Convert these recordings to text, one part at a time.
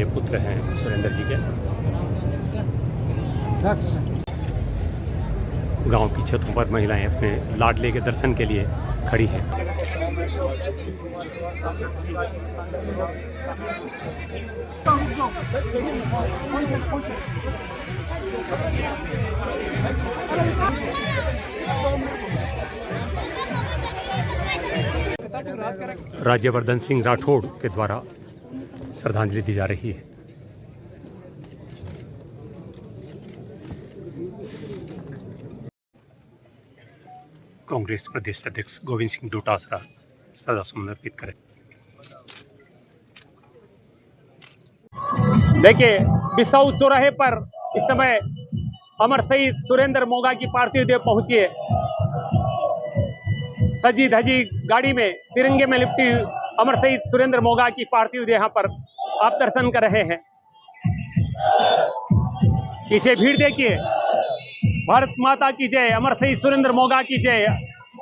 ये पुत्र हैं सुरेंद्र जी के। गांव की छतों पर महिलाएं अपने लाडले के दर्शन के लिए खड़ी हैं। राज्यवर्धन सिंह राठौड़ के द्वारा श्रद्धांजलि दी जा रही है। कांग्रेस प्रदेश अध्यक्ष गोविंद सिंह डोटासरा श्रद्धासुमन अर्पित करें। देखिए, बिसाऊ चौराहे पर इस समय अमर शहीद सुरेंद्र मोगा की पार्थिव देह पहुंची है। सजी धजी गाड़ी में तिरंगे में लिपटी अमर शहीद सुरेंद्र मोगा की पार्थिव देह यहाँ पर आप दर्शन कर रहे हैं। पीछे भीड़ देखिए। भारत माता की जय, अमर शहीद सुरेंद्र मोगा की जय,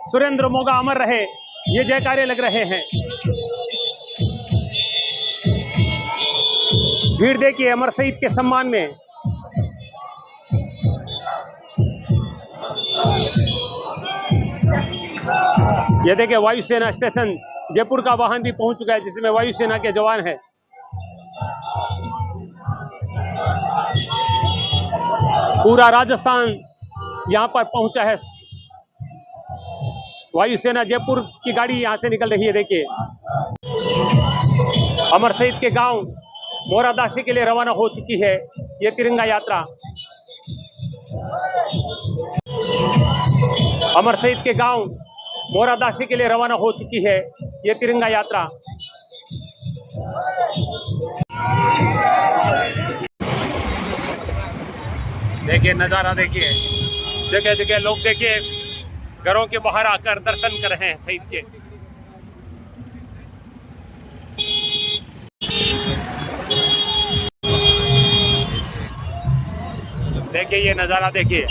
सुरेंद्र मोगा अमर रहे, ये जयकारे लग रहे हैं। भीड़ देखिए अमर शहीद के सम्मान में। ये देखिए वायुसेना स्टेशन जयपुर का वाहन भी पहुंच चुका है, जिसमें वायुसेना के जवान हैं। पूरा राजस्थान यहां पर पहुंचा है। वायुसेना जयपुर की गाड़ी यहां से निकल रही है। देखिए, अमर शहीद के गांव मोरादासी के लिए रवाना हो चुकी है ये तिरंगा यात्रा। अमर शहीद के गांव मोरादासी के लिए रवाना हो चुकी है ये तिरंगा यात्रा। देखिए नज़ारा, देखिए जगह जगह लोग देखिए घरों के बाहर आकर दर्शन कर रहे हैं शहीद के। देखिए ये नज़ारा, देखिए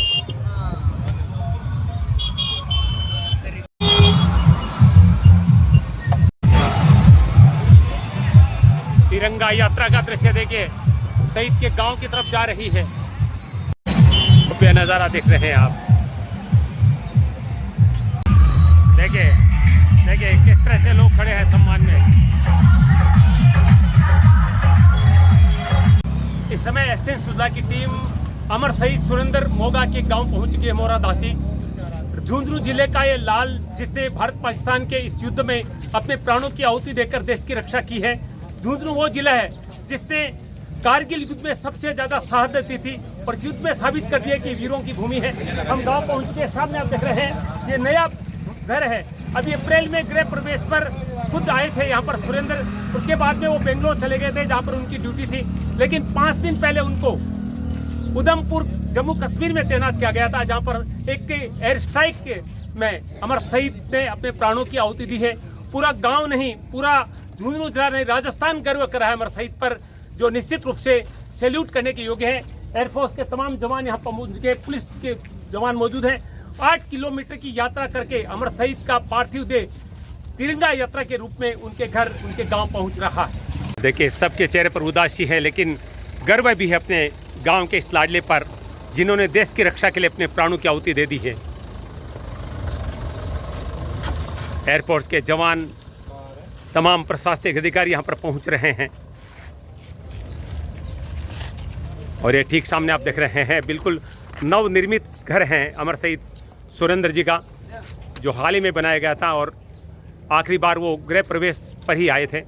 तिरंगा यात्रा का दृश्य देखिए, शहीद के गांव की तरफ जा रही है। भव्य नज़ारा देख रहे हैं आप। देखिए देखिए किस तरह से लोग खड़े हैं सम्मान में। इस समय एसएन सुधा की टीम अमर शहीद सुरेंद्र मोगा के गांव पहुंच चुकी है, मोरादासी। झुंझुनू जिले का ये लाल, जिसने भारत पाकिस्तान के इस युद्ध में अपने प्राणों की आहुति देकर देश की रक्षा की है। झुंझुनू वो जिला है जिसने कारगिल युद्ध में सबसे ज्यादा शहादत दी थी और इस युद्ध में साबित कर दिया कि वीरों की भूमि है। हम गांव पहुंच के सामने आप देख रहे हैं, ये नया घर है। अभी अप्रैल में गृह प्रवेश पर खुद आए थे यहाँ पर सुरेंद्र। उसके बाद में वो बेंगलोर चले गए थे जहाँ पर उनकी ड्यूटी थी, लेकिन 5 दिन पहले उनको उधमपुर जम्मू कश्मीर में तैनात किया गया था, जहाँ पर एक एयर स्ट्राइक में अमर शहीद ने अपने प्राणों की आहुति दी है। पूरा गाँव नहीं, पूरा झुंझुनू जिला नहीं, राजस्थान गर्व कर रहा है अमर शहीद पर, जो निश्चित रूप से सैल्यूट करने के योग्य है। एयरफोर्स के तमाम जवान यहाँ पर मौजूद हैं, पुलिस के जवान मौजूद हैं। 8 किलोमीटर की यात्रा करके अमर शहीद का पार्थिव देह तिरंगा यात्रा के रूप में उनके घर, उनके गांव पहुंच रहा है। देखिए सबके चेहरे पर उदासी है, लेकिन गर्व भी है अपने गांव के इस लाडले पर, जिन्होंने देश की रक्षा के लिए अपने प्राणों की आहुति दे दी है। एयरफोर्स के जवान, तमाम प्रशासनिक अधिकारी यहाँ पर पहुँच रहे हैं। और ये ठीक सामने आप देख रहे हैं, बिल्कुल नवनिर्मित घर हैं अमर शहीद सुरेंद्र जी का, जो हाल ही में बनाया गया था। और आखिरी बार वो गृह प्रवेश पर ही आए थे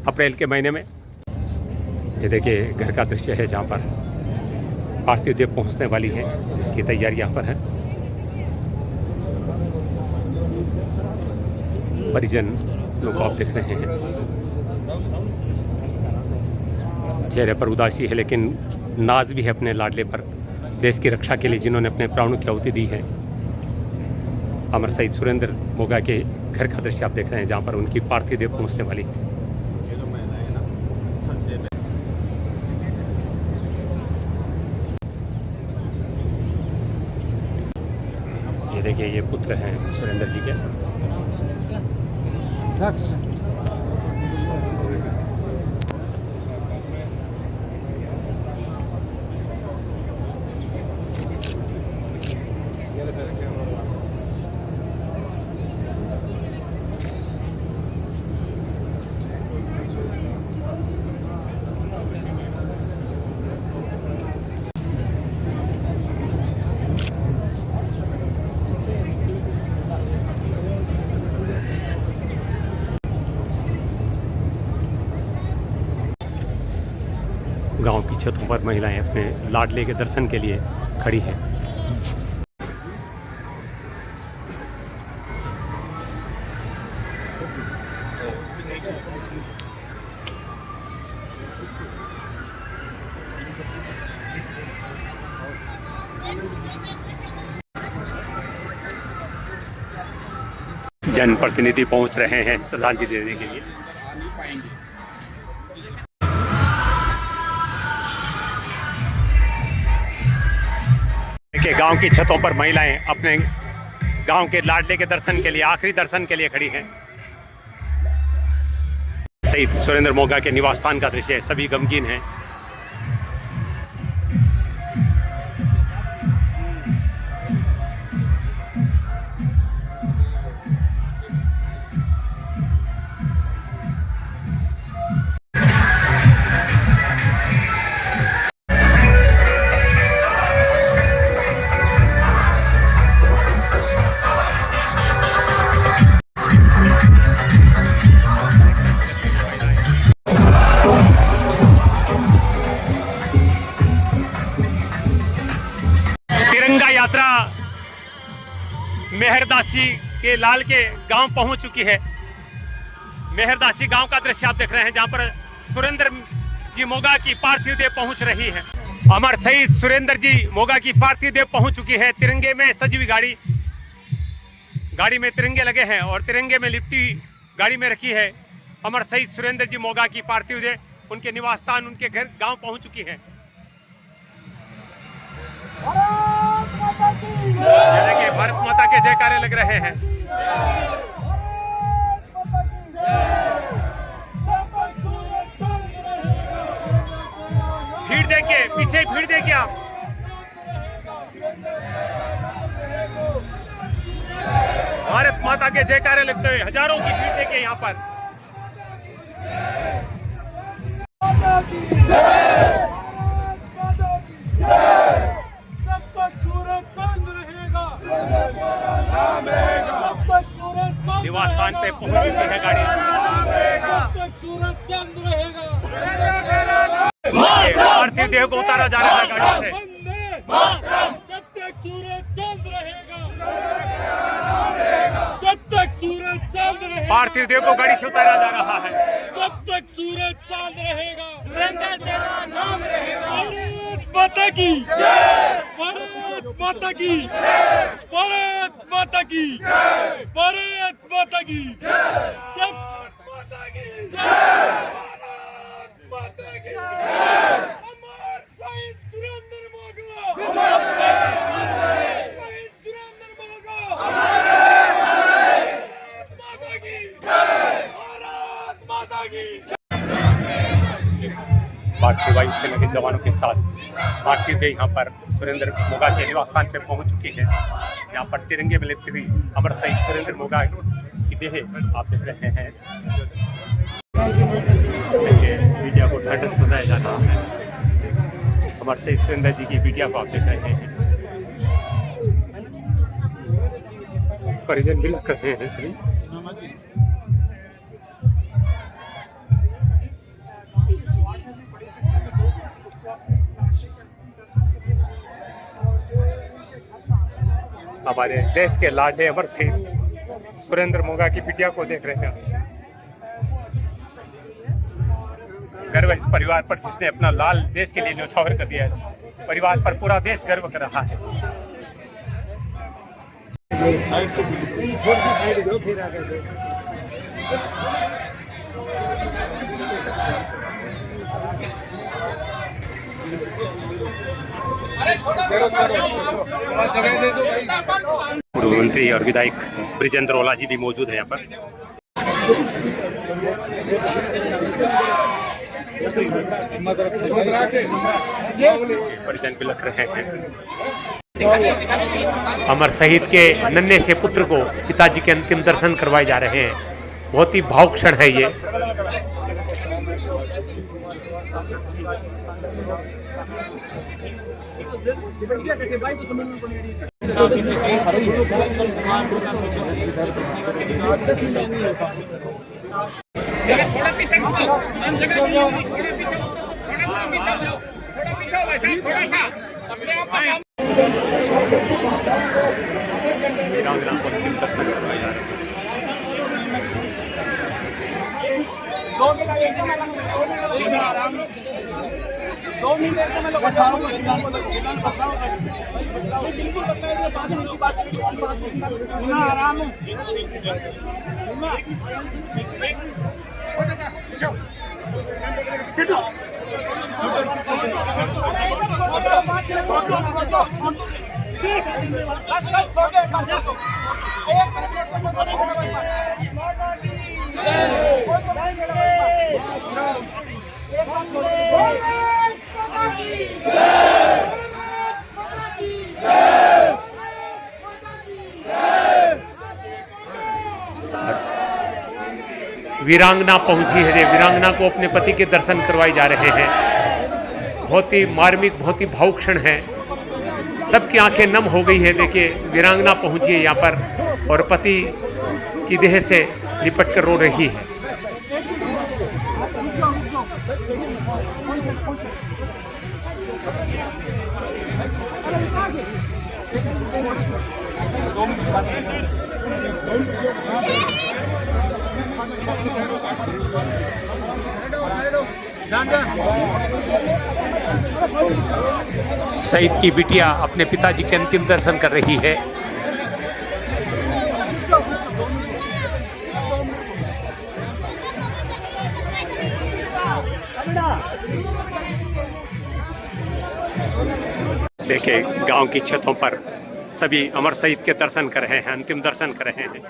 अप्रैल के महीने में। ये देखिए घर का दृश्य है जहाँ पर पार्थिव देह पहुँचने वाली है, जिसकी तैयारी यहाँ पर है। परिजन लोग आप देख रहे हैं, चेहरे पर उदासी है, लेकिन नाज भी है अपने लाडले पर, देश की रक्षा के लिए जिन्होंने अपने प्राणों की आहुति दी है। अमर शहीद सुरेंद्र मोगा के घर का दृश्य आप देख रहे हैं, जहां पर उनकी पार्थिव देह पहुंचने वाली। ये देखिए ये पुत्र हैं सुरेंद्र जी के। गांव की छतों पर महिलाएं अपने लाडले के दर्शन के लिए खड़ी हैं। जनप्रतिनिधि पहुंच रहे हैं श्रद्धांजलि देने के लिए। देखिए गांव की छतों पर महिलाएं अपने गांव के लाडले के दर्शन के लिए, आखिरी दर्शन के लिए खड़ी हैं। शहीद सुरेंद्र मोगा के निवास स्थान का दृश्य है, सभी गमगीन हैं। यात्रा मेहरदासी के लाल के गांव पहुंच चुकी है। मेहरदासी गांव का दृश्य आप देख रहे हैं, जहां पर सुरेंद्र जी मोगा की पार्थिव देह पहुंच रही है। अमर शहीद सुरेंद्र जी मोगा की पार्थिव देह पहुंच चुकी है। तिरंगे में सजी हुई गाड़ी में तिरंगे लगे हैं और तिरंगे में लिपटी गाड़ी में रखी है अमर शहीद सुरेंद्र जी मोगा की पार्थिव देह। उनके निवास स्थान, उनके घर गांव पहुंच चुकी है। देखिए भारत माता के जयकारे लग रहे हैं। भीड़ देखिए, पीछे भीड़ देखिए आप। भारत माता के जयकारे लगते हुए हजारों की भीड़ देखिए यहाँ पर। निवास स्थान पे पहुंच चुकी है गाड़ी। पार्थिव देह को उतारा जा रहा है गाड़ी से। पार्थिव देह को गाड़ी से उतारा जा रहा है। जब तक सूरज चांद रहेगा, सुरेंद्र तेरा नाम रहेगा। भारत माता की जय, भारत माता की जय, भारत माता की जय, भारत माता की जय, भारत माता की जय, भारत माता की जय। अमर शहीद सुरेंद्र मोगा, शहीद सुरेंद्र मोगा, भारत माता की जय, भारत माता की जय। भारतीय वायुसेना के जवानों के साथ पार्थिव देह यहाँ पर सुरेंद्र मोगा के निवास स्थान पर पहुंच चुकी है। यहाँ पर तिरंगे में लिपटी हुई अमर शहीद सुरेंद्र मोगा की देह आप देख रहे हैं। मीडिया को ढांढस बनाया जा रहा है। अमर शहीद सुरेंद्र जी की मीडिया को आप देख रहे हैं। परिजन भी लग रहे हैं सभी। हमारे देश के लाडले अमर शहीद सुरेंद्र मोगा की बिटिया को देख रहे हैं। गर्व इस परिवार पर जिसने अपना लाल देश के लिए न्यौछावर कर दिया है। परिवार पर पूरा देश गर्व कर रहा है। साइड से साइड दो, फिर आगे दो। पूर्व मंत्री और विधायक ब्रिजेंद्र ओला जी भी मौजूद है यहाँ पर। परिजन भी लग रहे हैं। अमर शहीद के नन्हे से पुत्र को पिताजी के अंतिम दर्शन करवाए जा रहे हैं। बहुत ही भावुक क्षण है ये। थोड़ा पीछे वीरांगना को अंतिम दर्शन करवाए जा रहे हैं। वीरांगना पहुंची है, वीरांगना को अपने पति के दर्शन करवाए जा रहे हैं। बहुत ही मार्मिक, बहुत ही भावुक क्षण है, सबकी आंखें नम हो गई है। देखिए वीरांगना पहुंची है यहाँ पर और पति की देह से लिपट कर रो रही है। शहीद की बिटिया अपने पिताजी के अंतिम दर्शन कर रही है। देखिए गांव की छतों पर सभी अमर शहीद के दर्शन कर रहे हैं, अंतिम दर्शन कर रहे हैं।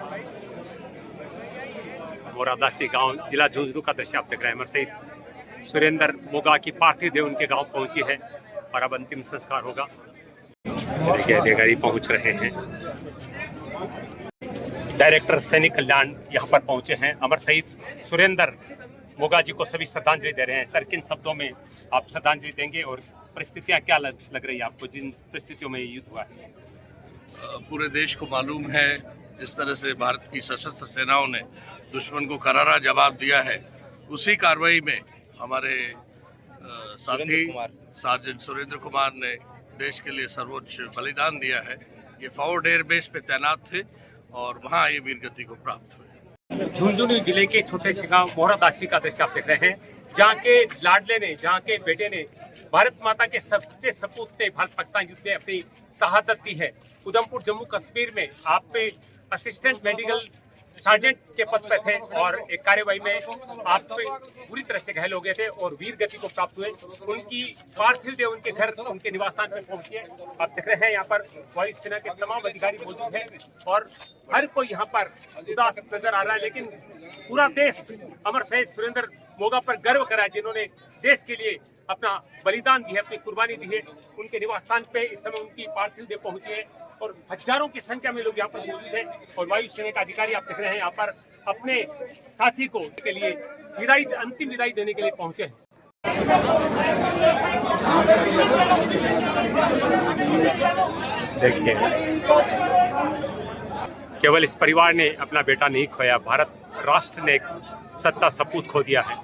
मोरादासी गांव जिला झुंझुनू का दृश्य आप देख रहे हैं। अमर शहीद सुरेंद्र मोगा की पार्थिव देह उनके गांव पहुंची है और अब अंतिम संस्कार होगा। देखिए अधिकारी पहुंच रहे हैं। डायरेक्टर सैनिक कल्याण यहां पर पहुंचे हैं। अमर शहीद सुरेंद्र मोगा जी को सभी श्रद्धांजलि दे रहे हैं। सर, किन शब्दों में आप श्रद्धांजलि देंगे और परिस्थितियां क्या लग रही है आपको जिन परिस्थितियों में युद्ध हुआ है? पूरे देश को मालूम है जिस तरह से भारत की सशस्त्र सेनाओं ने दुश्मन को करारा जवाब दिया है, उसी कार्रवाई में हमारे साथी सार्जेंट सुरेंद्र कुमार ने देश के लिए सर्वोच्च बलिदान दिया है। ये फॉर्ड एयरबेस पे तैनात थे और वहाँ ये वीरगति को प्राप्त हुए। झुंझुनू जिले के छोटे से गांव मोरादासी का दृश्य आप देख रहे हैं, जहाँ के लाडले ने, जहाँ के बेटे ने भारत माता के सच्चे सपूत ने भारत पाकिस्तान युद्ध में अपनी शहादत दी है। उधमपुर जम्मू कश्मीर में आप पे असिस्टेंट मेडिकल सार्जेंट के पद पे थे और एक कार्यवाही में आप पे बुरी तरह से घायल हो गए थे और वीर गति को प्राप्त हुए। उनकी पार्थिव देह उनके घर, उनके निवास स्थान पर पहुंची है। आप देख रहे हैं यहाँ पर वायुसेना के तमाम अधिकारी मौजूद हैं और हर कोई यहाँ पर उदास नजर आ रहा है, लेकिन पूरा देश अमर शहीद सुरेंद्र मोगा पर गर्व करा है, जिन्होंने देश के लिए अपना बलिदान दी है, अपनी कुर्बानी दी है। उनके निवास स्थान पे इस समय उनकी पार्थिव देह पहुंची है और हजारों की संख्या में लोग यहाँ पर मौजूद हैं और वायुसेना के अधिकारी आप देख रहे हैं यहाँ पर अपने साथी को के लिए विदाई, अंतिम विदाई देने के लिए पहुंचे हैं। देखिए केवल इस परिवार ने अपना बेटा नहीं खोया, भारत राष्ट्र ने एक सच्चा सपूत खो दिया है।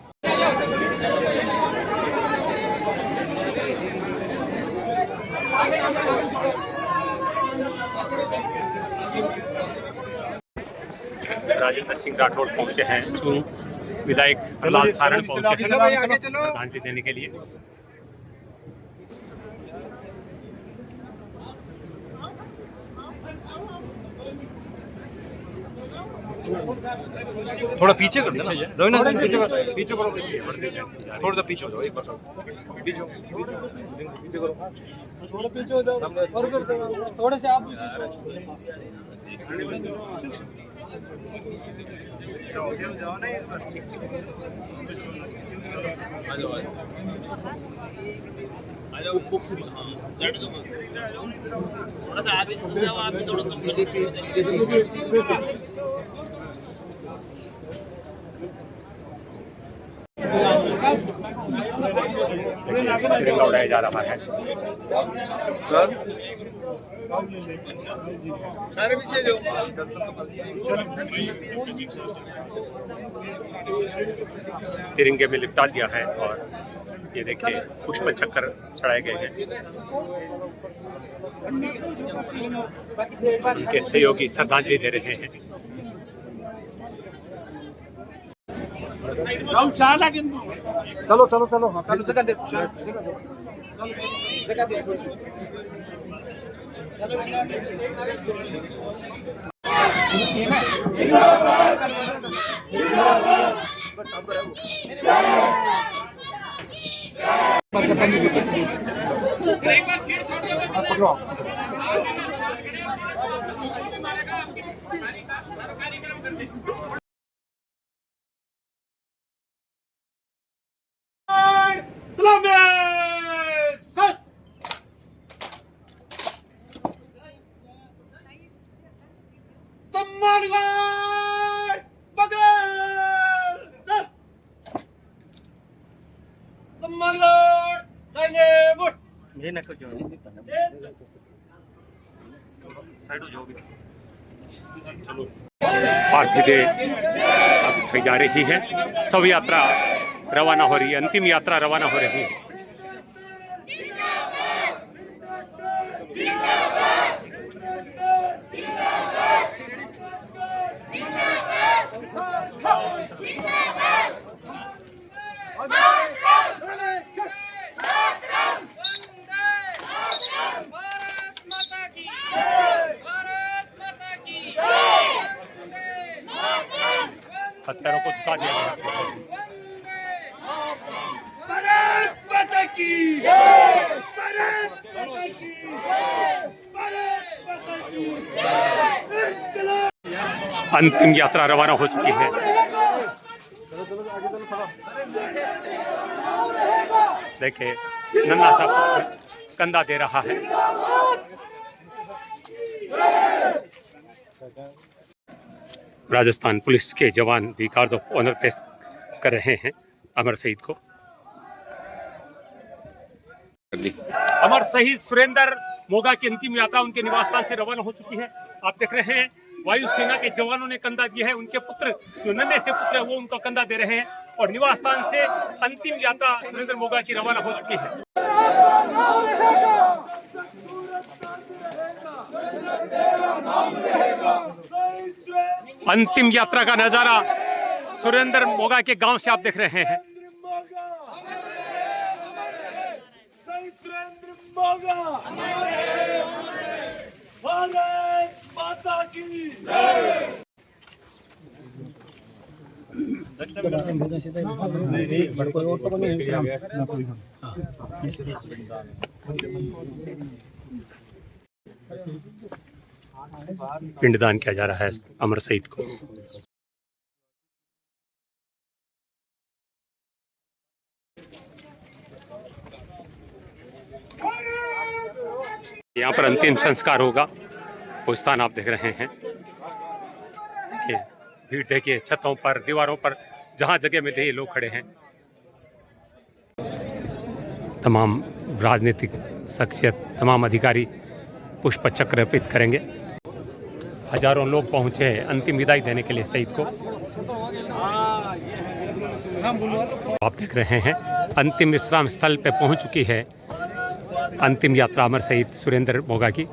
राजेंद्र सिंह राठौड़ पहुंचे हैं, विधायक प्रहलाद सारण पहुंचे हैं श्रद्धांजलि देने के लिए। थोड़ा पीछे कर देना रविना सिंह, पीछे करो, पीछे करो, थोड़ा सा पीछे हो जाओ, एक बार पीछे करो, थोड़ा पीछे हो जाओ, थोड़े से आप जाओ ना। थोड़ा सा आप थोड़ा उड़ाया जा रहा है। सर सारे पीछे जो तिरंगे में लिपटा दिया है और ये देखिए पुष्प चक्र चढ़ाए गए हैं। उनके सहयोगी श्रद्धांजलि दे रहे हैं। चलो चलो चलो चलो जगह दे पार्थिव देह अब उठाई जा रही है। सब यात्रा रवाना हो रही है। अंतिम यात्रा रवाना हो रही है। हत्यारों को झुका दिया गया। भारत माता की जय, भारत माता की जय, भारत माता की जय। अंतिम यात्रा रवाना हो चुकी है। देखिए नन्हा सा कंधा दे रहा है। राजस्थान पुलिस के जवान भी गार्ड ऑफ ऑनर पेश कर रहे हैं अमर शहीद को। अमर शहीद सुरेंद्र मोगा की अंतिम यात्रा उनके निवास स्थान से रवाना हो चुकी है। आप देख रहे हैं वायुसेना के जवानों ने कंधा दिया है। उनके पुत्र जो नन्हे से पुत्र है वो उनका कंधा दे रहे हैं और निवास स्थान से अंतिम यात्रा सुरेंद्र मोगा की रवाना हो चुकी है। अंतिम यात्रा का नजारा सुरेंद्र मोगा के गांव से आप देख रहे हैं। भारत माता की जय। पिंडदान किया जा रहा है अमर शहीद को। यहाँ पर अंतिम संस्कार होगा। वो स्थान आप देख रहे हैं। देखिए भीड़ देखिए, छतों पर दीवारों पर जहाँ जगह मिल रही है लोग खड़े हैं। तमाम राजनीतिक शख्सियत, तमाम अधिकारी पुष्प चक्र अर्पित करेंगे। हजारों लोग पहुंचे हैं अंतिम विदाई देने के लिए शहीद को। आप देख रहे हैं अंतिम विश्राम स्थल पे पहुंच चुकी है अंतिम यात्रा अमर शहीद सुरेंद्र मोगा की।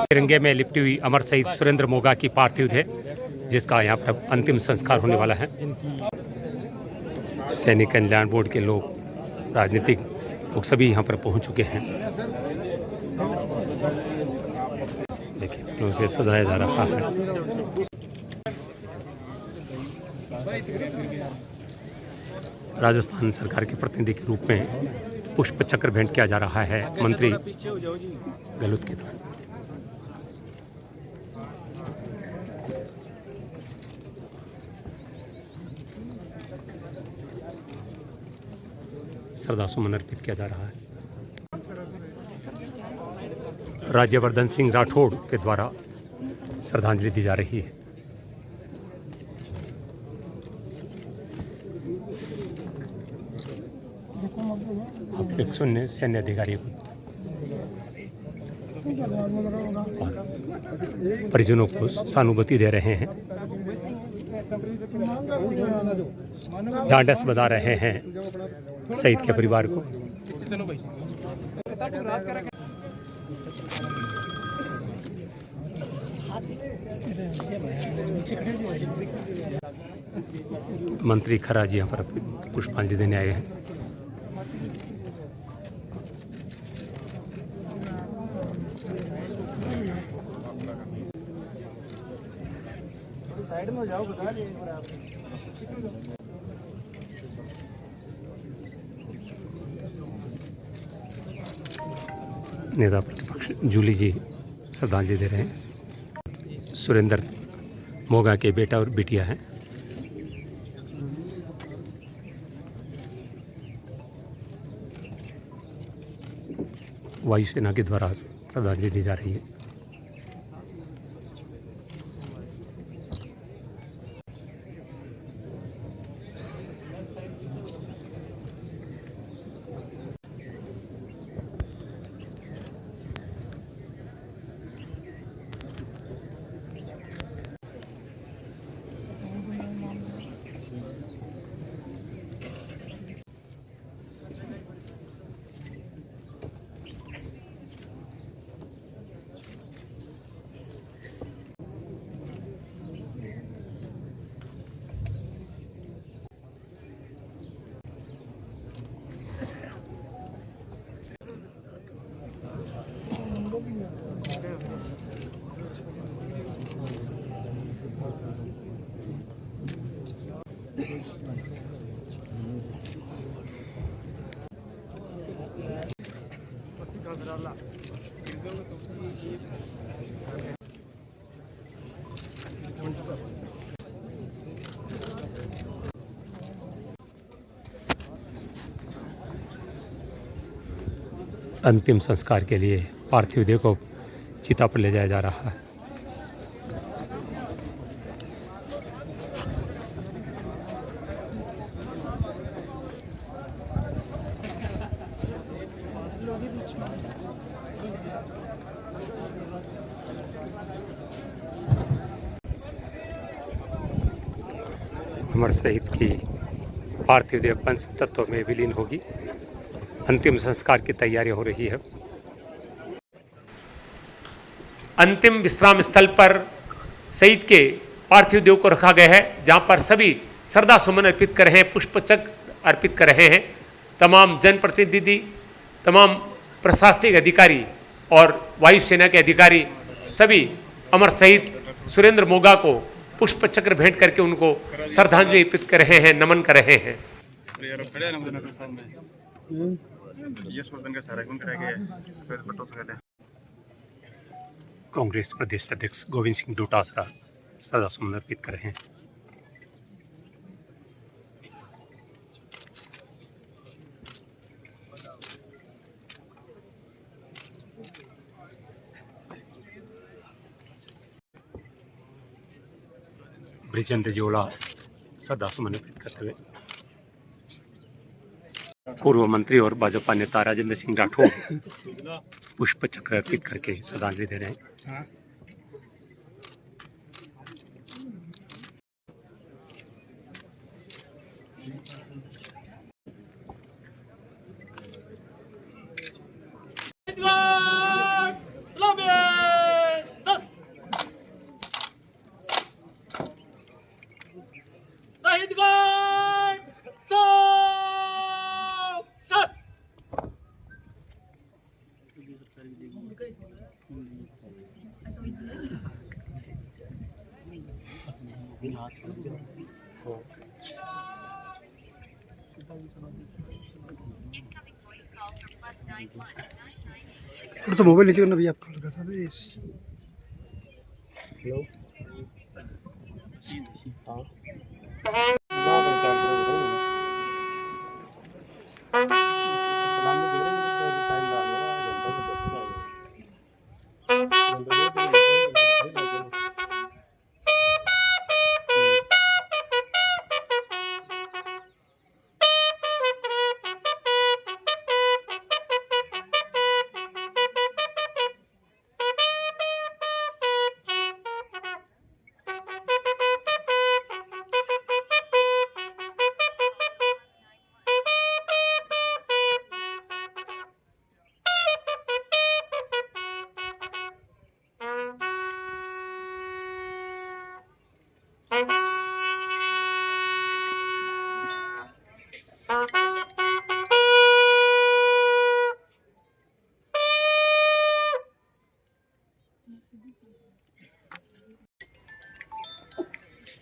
तिरंगे में लिपटी हुई अमर शहीद सुरेंद्र मोगा की पार्थिव है, जिसका यहाँ पर अंतिम संस्कार होने वाला है। सैनिक कल्याण बोर्ड के लोग, राजनीतिक लोग सभी यहाँ पर पहुँच चुके हैं। देखिए फूलों से सजाया जा रहा है। राजस्थान सरकार के प्रतिनिधि के रूप में पुष्प चक्र भेंट किया जा रहा है मंत्री गहलोत के द्वारा। श्रद्धासुमन अर्पित किया जा रहा है। राज्यवर्धन सिंह राठौड़ के द्वारा श्रद्धांजलि दी जा रही है। आप एक सैन्य अधिकारी को और परिजनों को सहानुभूति दे रहे हैं, ढांढस बंधा रहे हैं शहीद के परिवार को। मंत्री खरा जी यहाँ पर पुष्पांजलि देने आए हैं। साइड में जाओ, बता दे नेता प्रतिपक्ष जूली जी श्रद्धांजलि दे रहे हैं। सुरेंद्र मोगा के बेटा और बिटिया हैं। वायुसेना के द्वारा श्रद्धांजलि दी जा रही है। अंतिम संस्कार के लिए पार्थिव देह को चिता पर ले जाया जा रहा है। अमर शहीद की पार्थिव देह पंच तत्व में विलीन होगी। अंतिम संस्कार की तैयारी हो रही है। अंतिम विश्राम स्थल पर शहीद के पार्थिव देह को रखा गया है, जहां पर सभी श्रद्धा सुमन अर्पित कर रहे हैं, पुष्पचक्र अर्पित कर रहे हैं। तमाम जनप्रतिनिधि, तमाम प्रशासनिक अधिकारी और वायुसेना के अधिकारी सभी अमर शहीद सुरेंद्र मोगा को पुष्पचक्र भेंट करके उनको श्रद्धांजलि अर्पित कर रहे हैं, नमन कर रहे हैं। कांग्रेस प्रदेश अध्यक्ष गोविंद सिंह डोटासरा श्रद्धा सुमन अर्पित कर रहे हैं। ब्रिजेंद्र जोड़ा श्रद्धा सुमन अर्पित करते हुए पूर्व मंत्री और भाजपा नेता राजेंद्र सिंह राठौर पुष्प चक्र अर्पित करके श्रद्धांजलि दे रहे हैं। थोड़ा सा मोबाइल नीचे करना भैया, आपको लगा था हेलो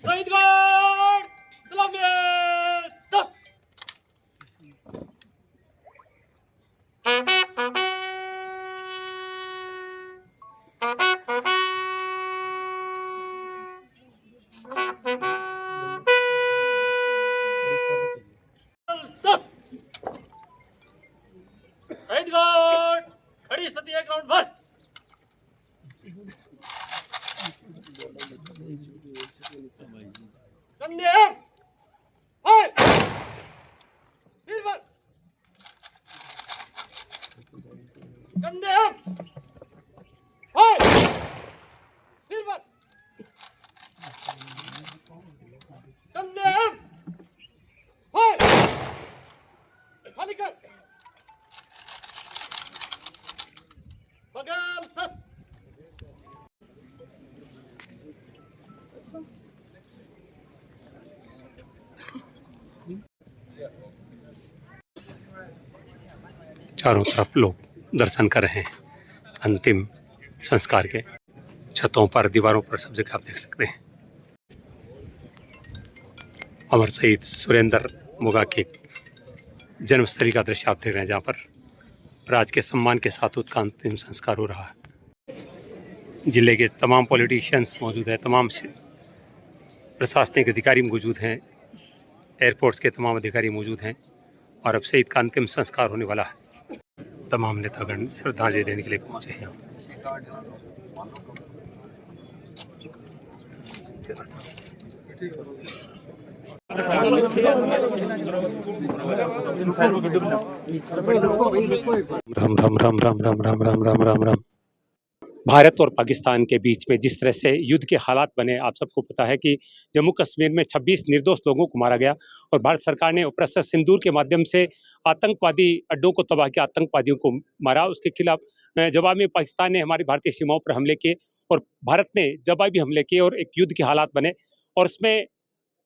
शहीदगढ़ सलामी सस्त सस्त शहीदगढ़ खड़ी स्थिति 1 राउंड भर कंधे हाय फिर भर कंधे हाय फिर भर कंधे हाय खाली कर बगल सस्त चारों तरफ लोग दर्शन कर रहे हैं अंतिम संस्कार के। छतों पर, दीवारों पर, सब जगह आप देख सकते हैं अमर शहीद सुरेंद्र मोगा के जन्मस्थली का दृश्य आप देख रहे हैं, जहाँ पर राज के सम्मान के साथ उसका अंतिम संस्कार हो रहा है। जिले के तमाम पॉलिटिशियंस मौजूद हैं, तमाम प्रशासनिक अधिकारी मौजूद हैं, एयरपोर्ट्स के तमाम अधिकारी मौजूद हैं और अब शहीद का अंतिम संस्कार होने वाला है। तमाम नेतागण श्रद्धांजलि देने के लिए पहुंचे हैं। राम राम राम राम राम राम राम राम राम राम। भारत और पाकिस्तान के बीच में जिस तरह से युद्ध के हालात बने, आप सबको पता है कि जम्मू कश्मीर में 26 निर्दोष लोगों को मारा गया और भारत सरकार ने ऑपरेशन सिंदूर के माध्यम से आतंकवादी अड्डों को तबाह किया, आतंकवादियों को मारा। उसके खिलाफ जवाब में पाकिस्तान ने हमारी भारतीय सीमाओं पर हमले किए और भारत ने जवाबी हमले किए और एक युद्ध के हालात बने। और उसमें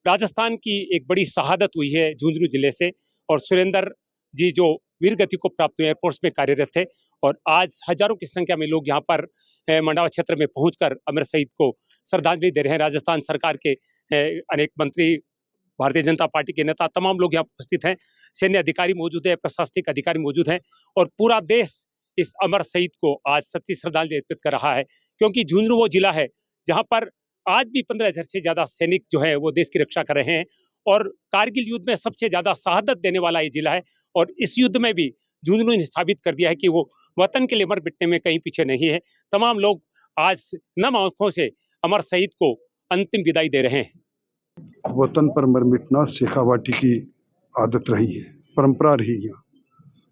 राजस्थान की एक बड़ी शहादत हुई है झुंझुनू जिले से, और सुरेंद्र जी जो वीर गति को प्राप्त हुए एयरफोर्स में कार्यरत थे और आज हजारों की संख्या में लोग यहाँ पर मंडावा क्षेत्र में पहुंचकर अमर शहीद को श्रद्धांजलि दे रहे हैं। राजस्थान सरकार के अनेक मंत्री, भारतीय जनता पार्टी के नेता, तमाम लोग यहाँ उपस्थित हैं, सैन्य अधिकारी मौजूद है, प्रशासनिक अधिकारी मौजूद हैं और पूरा देश इस अमर शहीद को आज सच्ची श्रद्धांजलि अर्पित कर रहा है, क्योंकि झुंझुनू वो जिला है जहाँ पर आज भी 15,000 से ज़्यादा सैनिक जो है वो देश की रक्षा कर रहे हैं और कारगिल युद्ध में सबसे ज़्यादा शहादत देने वाला ये जिला है। और इस युद्ध में भी झुंझुनू ने साबित कर दिया है कि वो वतन के लिए मर मिटने में कहीं पीछे नहीं है। तमाम लोग आज नम आंखों से अमर शहीद को अंतिम विदाई दे रहे हैं। वतन पर मर मिटना शेखावाटी की आदत रही है, परंपरा रही है।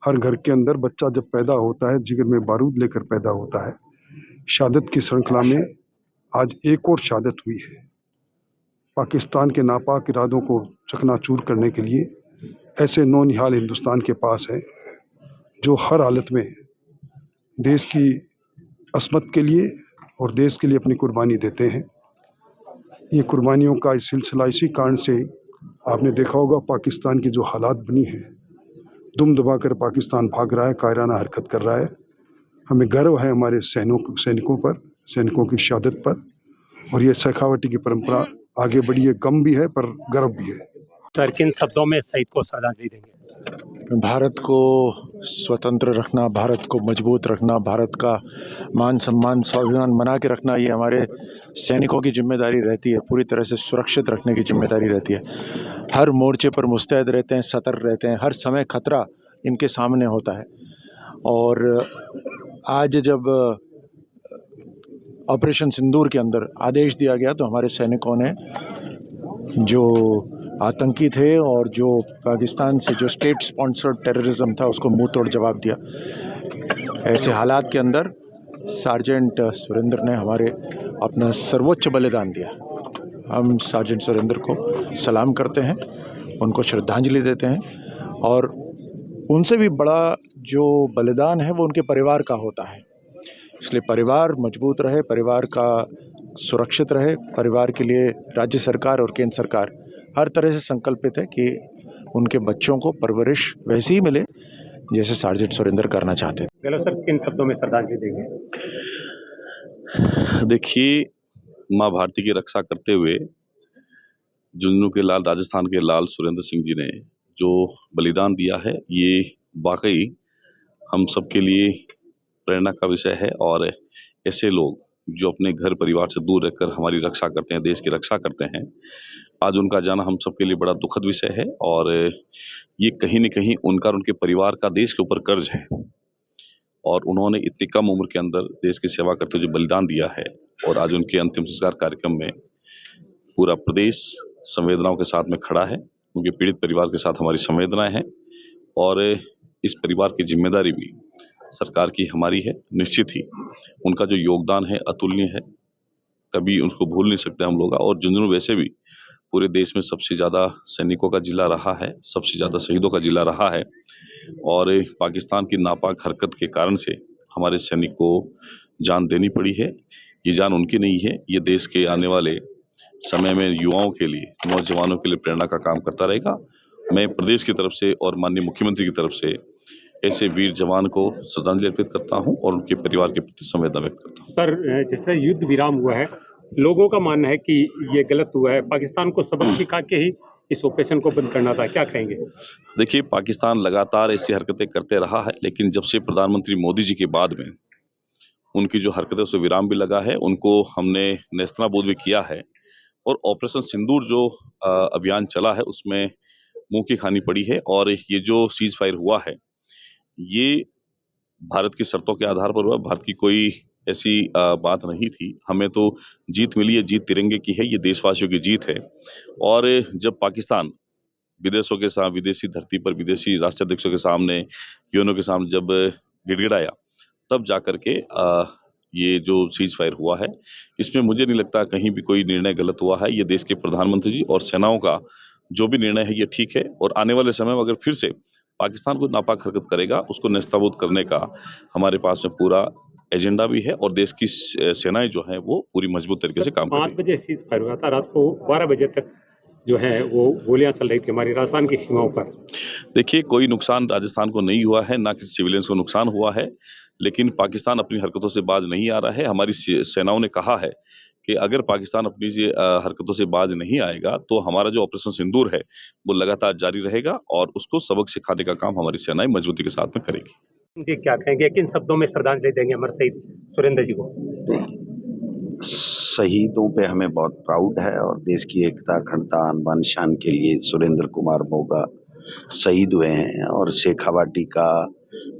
हर घर के अंदर बच्चा जब पैदा होता है जिगर में बारूद लेकर पैदा होता है। शहादत की श्रृंखला में आज एक और शहादत हुई है। पाकिस्तान के नापाक इरादों को चकनाचूर करने के लिए ऐसे नौनिहाल हिंदुस्तान के पास है जो हर हालत में देश की असमत के लिए और देश के लिए अपनी कुर्बानी देते हैं। ये कुर्बानियों का इस सिलसिला इसी कारण से आपने देखा होगा पाकिस्तान की जो हालात बनी है, दुम दबाकर पाकिस्तान भाग रहा है, कायराना हरकत कर रहा है। हमें गर्व है हमारे सैनिकों पर, सैनिकों की शहादत पर, और ये शेखावाटी की परंपरा आगे बढ़ी है। गम भी है पर गर्व भी है। सर, किन शब्दों में शहीद को श्रद्धांजलि देंगे? भारत को स्वतंत्र रखना, भारत को मजबूत रखना, भारत का मान सम्मान स्वाभिमान बना के रखना, ये हमारे सैनिकों की जिम्मेदारी रहती है। पूरी तरह से सुरक्षित रखने की जिम्मेदारी रहती है। हर मोर्चे पर मुस्तैद रहते हैं, सतर्क रहते हैं, हर समय खतरा इनके सामने होता है। और आज जब ऑपरेशन सिंदूर के अंदर आदेश दिया गया तो हमारे सैनिकों ने जो आतंकी थे और जो पाकिस्तान से जो स्टेट स्पॉन्सर्ड टेररिज्म था उसको मुंह तोड़ जवाब दिया। ऐसे हालात के अंदर सार्जेंट सुरेंद्र ने हमारे अपना सर्वोच्च बलिदान दिया। हम सार्जेंट सुरेंद्र को सलाम करते हैं, उनको श्रद्धांजलि देते हैं और उनसे भी बड़ा जो बलिदान है वो उनके परिवार का होता है। इसलिए परिवार मजबूत रहे, परिवार का सुरक्षित रहे। परिवार के लिए राज्य सरकार और केंद्र सरकार हर तरह से संकल्पित है कि उनके बच्चों को परवरिश वैसी ही मिले जैसे सार्जेंट सुरेंद्र करना चाहते थे। गहलोत सर, किन शब्दों में श्रद्धांजलि देंगे? देखिए, माँ भारती की रक्षा करते हुए झुंझुनू के लाल, राजस्थान के लाल सुरेंद्र सिंह जी ने जो बलिदान दिया है, ये वाकई हम सबके लिए प्रेरणा का विषय है। और ऐसे लोग जो अपने घर परिवार से दूर रहकर हमारी रक्षा करते हैं, देश की रक्षा करते हैं, आज उनका जाना हम सबके लिए बड़ा दुखद विषय है। और ये कहीं न कहीं उनका और उनके परिवार का देश के ऊपर कर्ज है। और उन्होंने इतनी कम उम्र के अंदर देश की सेवा करते हुए जो बलिदान दिया है, और आज उनके अंतिम संस्कार कार्यक्रम में पूरा प्रदेश संवेदनाओं के साथ में खड़ा है। उनके पीड़ित परिवार के साथ हमारी संवेदनाएं हैं, और इस परिवार की जिम्मेदारी भी सरकार की, हमारी है। निश्चित ही उनका जो योगदान है अतुलनीय है, कभी उनको भूल नहीं सकते हम लोग। और झुंझुनू वैसे भी पूरे देश में सबसे ज़्यादा सैनिकों का जिला रहा है, सबसे ज़्यादा शहीदों का जिला रहा है। और पाकिस्तान की नापाक हरकत के कारण से हमारे सैनिक को जान देनी पड़ी है। ये जान उनकी नहीं है, ये देश के आने वाले समय में युवाओं के लिए, नौजवानों के लिए प्रेरणा का काम करता रहेगा। मैं प्रदेश की तरफ से और माननीय मुख्यमंत्री की तरफ से ऐसे वीर जवान को श्रद्धांजलि अर्पित करता हूं और उनके परिवार के प्रति संवेदना व्यक्त करता हूं। सर, जिस तरह युद्ध विराम हुआ है, लोगों का मानना है कि ये गलत हुआ है, पाकिस्तान को सबक सिखा के ही इस ऑपरेशन को बंद करना था, क्या कहेंगे? देखिए, पाकिस्तान लगातार ऐसी हरकतें करते रहा है, लेकिन जब से प्रधानमंत्री मोदी जी के बाद में उनकी जो हरकतें उसमें विराम भी लगा है, उनको हमने नेस्तनाबूद भी किया है। और ऑपरेशन सिंदूर जो अभियान चला है, उसमें मुंह की खानी पड़ी है। और ये जो सीज फायर हुआ है, ये भारत की शर्तों के आधार पर हुआ। भारत की कोई ऐसी बात नहीं थी। हमें तो जीत मिली है, जीत तिरंगे की है, ये देशवासियों की जीत है। और जब पाकिस्तान विदेशों के साथ, विदेशी धरती पर, विदेशी राष्ट्राध्यक्षों के सामने, यूएनओ के सामने जब गिड़गिड़ाया, तब जाकर के ये जो सीज फायर हुआ है, इसमें मुझे नहीं लगता कहीं भी कोई निर्णय गलत हुआ है। ये देश के प्रधानमंत्री जी और सेनाओं का जो भी निर्णय है, ये ठीक है। और आने वाले समय में अगर फिर से पाकिस्तान को नापाक हरकत करेगा, उसको नेस्तनाबूद करने का हमारे पास में पूरा एजेंडा भी है। और देश की सेनाएं जो हैं वो पूरी मजबूत तरीके से काम कर रही हैं। 5 बजे सीज फायर हुआ था, रात को 12 बजे तक जो है वो गोलियां चल रही थी हमारी राजस्थान की सीमाओं पर। देखिए, कोई नुकसान राजस्थान को नहीं हुआ है, ना किसी सिविलियंस को नुकसान हुआ है। लेकिन पाकिस्तान अपनी हरकतों से बाज नहीं आ रहा है। हमारी सेनाओं ने कहा है कि अगर पाकिस्तान अपनी हरकतों से बाज नहीं आएगा, तो हमारा जो ऑपरेशन सिंदूर है वो लगातार जारी रहेगा, और उसको सबक सिखाने का काम हमारी सेनाएं मजबूती के साथ में करेगी। जी, क्या कहेंगे, किन शब्दों में श्रद्धांजलि देंगे अमर शहीद सुरेंद्र जी को? शहीदों पे हमें बहुत प्राउड है, और देश की एकता, अखंडता, आन शान के लिए सुरेंद्र कुमार मोगा शहीद हुए हैं। और शेखावाटी का,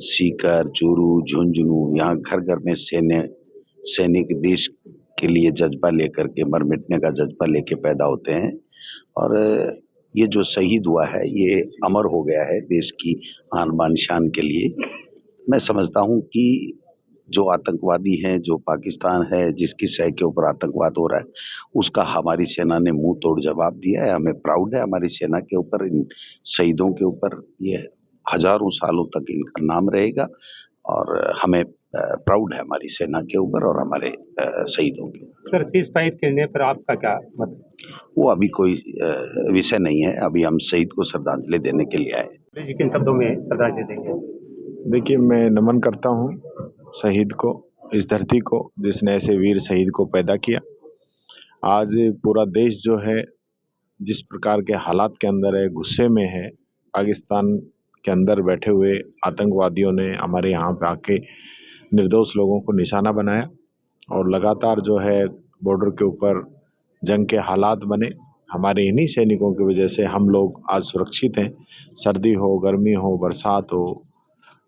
सीकर, चूरू, झुंझुनू, यहाँ घर घर में सैनिक देश के लिए जज्बा लेकर के, मर मिटने का जज्बा लेके पैदा होते हैं। और ये जो शहीद हुआ है, ये अमर हो गया है देश की आन बान शान के लिए। मैं समझता हूँ कि जो आतंकवादी हैं, जो पाकिस्तान है जिसकी सह के ऊपर आतंकवाद हो रहा है, उसका हमारी सेना ने मुंह तोड़ जवाब दिया है। हमें प्राउड है हमारी सेना के ऊपर, इन शहीदों के ऊपर। ये हजारों सालों तक इनका नाम रहेगा, और हमें प्राउड है हमारी सेना के ऊपर और हमारे शहीदों के ऊपर। सर, सीज फायर करने पर आपका क्या मत? वो अभी कोई विषय नहीं है। अभी हम शहीद को श्रद्धांजलि देने के लिए आए। जी, किन शब्दों में श्रद्धांजलि देंगे? देखिए, मैं नमन करता हूँ शहीद को, इस धरती को जिसने ऐसे वीर शहीद को पैदा किया। आज पूरा देश जो है जिस प्रकार के हालात के अंदर है, गुस्से में है, पाकिस्तान के अंदर बैठे हुए आतंकवादियों ने हमारे यहाँ पे आके निर्दोष लोगों को निशाना बनाया, और लगातार जो है बॉर्डर के ऊपर जंग के हालात बने। हमारे इन्हीं सैनिकों की वजह से हम लोग आज सुरक्षित हैं। सर्दी हो, गर्मी हो, बरसात हो,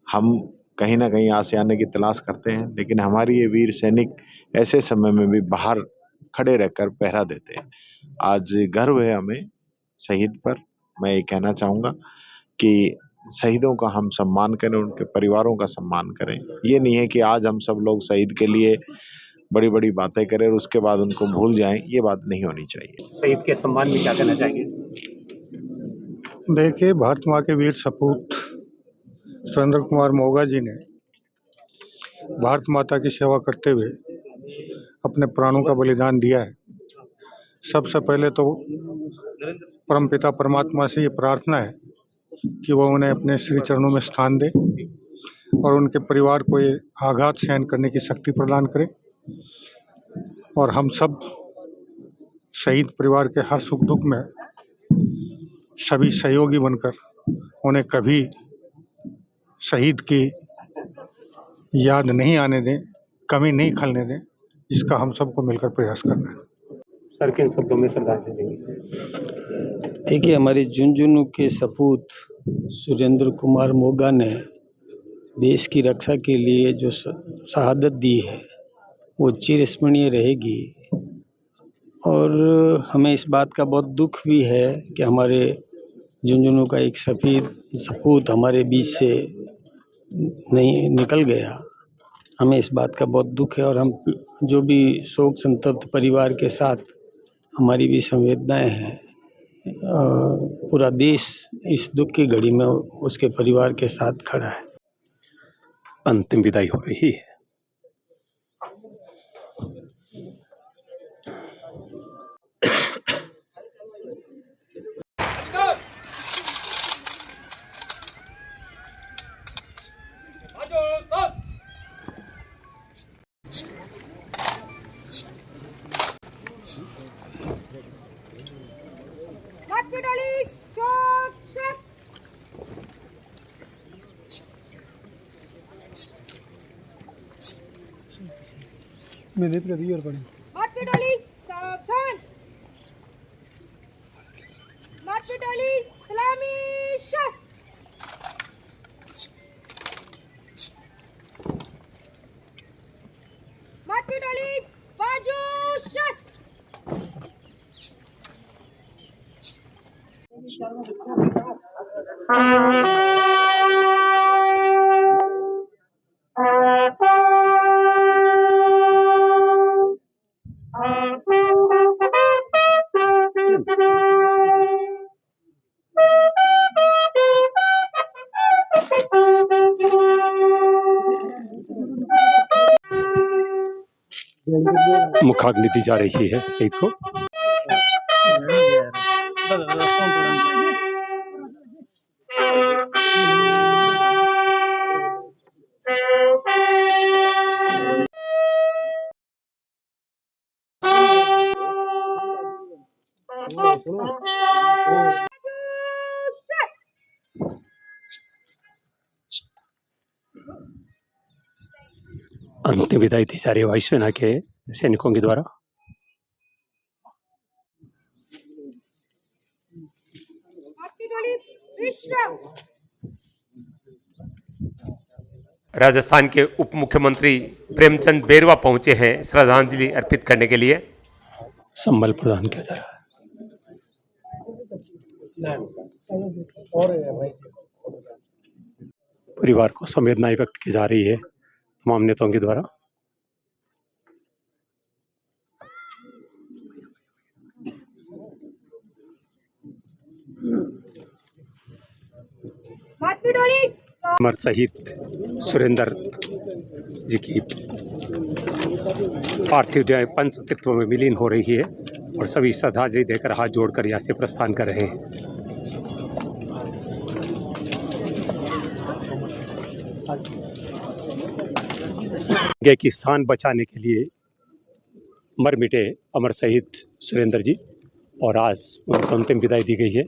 हम कहीं ना कहीं आशियाने की तलाश करते हैं, लेकिन हमारी ये वीर सैनिक ऐसे समय में भी बाहर खड़े रहकर पहरा देते हैं। आज गर्व है हमें शहीद पर। मैं ये कहना चाहूँगा कि शहीदों का हम सम्मान करें, उनके परिवारों का सम्मान करें। ये नहीं है कि आज हम सब लोग शहीद के लिए बड़ी बड़ी बातें करें और उसके बाद उनको भूल जाएं, ये बात नहीं होनी चाहिए। शहीद के सम्मान में क्या कहना चाहेंगे? देखिए, भारत माँ के वीर सपूत सुरेंद्र कुमार मोगा जी ने भारत माता की सेवा करते हुए अपने प्राणों का बलिदान दिया है। सबसे पहले तो परमपिता परमात्मा से ये प्रार्थना है कि वो उन्हें अपने श्री चरणों में स्थान दे, और उनके परिवार को ये आघात सहन करने की शक्ति प्रदान करे, और हम सब शहीद परिवार के हर सुख दुख में सभी सहयोगी बनकर उन्हें कभी शहीद की याद नहीं आने दें, कमी नहीं खलने दें, इसका हम सबको मिलकर प्रयास करना है। सर किन शब्दों में श्रद्धांजलि देंगे? देखिए, हमारे झुंझुनू के सपूत सुरेंद्र कुमार मोगा ने देश की रक्षा के लिए जो शहादत दी है वो चिरस्मरणीय रहेगी। और हमें इस बात का बहुत दुख भी है कि हमारे झुंझुनू का एक सपूत हमारे बीच से नहीं निकल गया। हमें इस बात का बहुत दुख है और हम जो भी शोक संतप्त परिवार के साथ हमारी भी संवेदनाएं हैं। पूरा देश इस दुख की घड़ी में उसके परिवार के साथ खड़ा है। अंतिम विदाई हो रही है। मैंने प्रति और पढ़ी सावधान, माथे डाली, सलामी शस्त्र। माथे डाली, बाजू शस्त्र। मुखाग्नि दी जा रही है शहीद को। अंतिम विदाई दी जा रही है वायुसेना के सैनिकों के द्वारा। राजस्थान के उप मुख्यमंत्री प्रेमचंद बेरवा पहुंचे हैं श्रद्धांजलि अर्पित करने के लिए। संबल प्रदान किया जा रहा है। परिवार को संवेदनाएं व्यक्त की जा रही है तमाम नेताओं के द्वारा। अमर शहीद सुरेंद्र जी की पार्थिव देह पंचतत्व में विलीन हो रही है और सभी श्रद्धांजलि देकर हाथ जोड़कर यहाँ से प्रस्थान कर रहे हैं। की शान बचाने के लिए मर मिटे अमर शहीद सुरेंद्र जी और आज उनको अंतिम विदाई दी गई है।